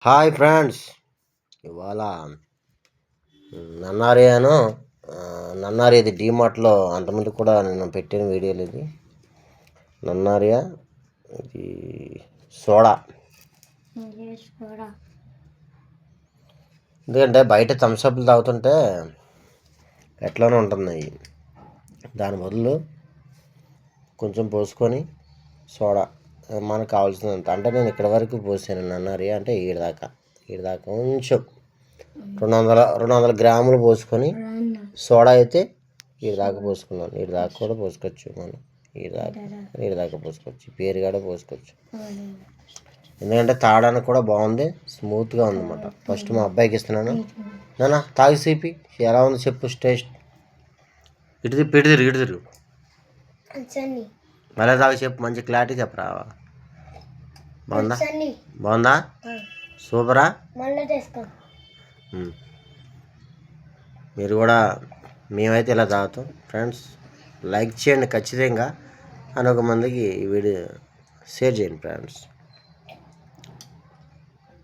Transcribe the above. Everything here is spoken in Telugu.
హాయ్ ఫ్రెండ్స్, ఇవాళ నన్నారియాను నన్నారి ఇది డీమార్ట్లో అంతకుముందు కూడా నేను పెట్టిన వీడియోలు. ఇది నన్నారియా, ఇది సోడా. ఎందుకంటే బయట థమ్స్అప్లు తాగుతుంటే ఎట్లానే ఉంటున్నాయి. దాని బదులు కొంచెం పోసుకొని సోడా మనకు కావాల్సినంత, అంటే నేను ఇక్కడ వరకు పోసాను నన్నారియా, అంటే ఈడదాకా కొంచెం 200 గ్రాములు పోసుకొని, సోడా అయితే ఈడదాకా పోసుకున్నాను. ఈడదాకా కూడా పోసుకోవచ్చు, మనం ఈడదాకా పోసుకోవచ్చు, పేరుగాడ పోసుకోవచ్చు. ఎందుకంటే తాగడానికి కూడా బాగుంది, స్మూత్గా ఉందన్నమాట. ఫస్ట్ మా అబ్బాయికి ఇస్తున్నాను. నాన్న తాగి సిపి ఎలా ఉంది చెప్పు, టేస్ట్. ఇటు తిరుగు మళ్ళీ తాగి చెప్పు, మంచి క్లారిటీ చెప్పరా. బాగుందా? సూపరా? మీరు కూడా, మేమైతే ఇలా తాగుతాం ఫ్రెండ్స్. లైక్ చేయండి ఖచ్చితంగా, అని ఒక మందికి ఈ వీడియో షేర్ చేయండి ఫ్రెండ్స్.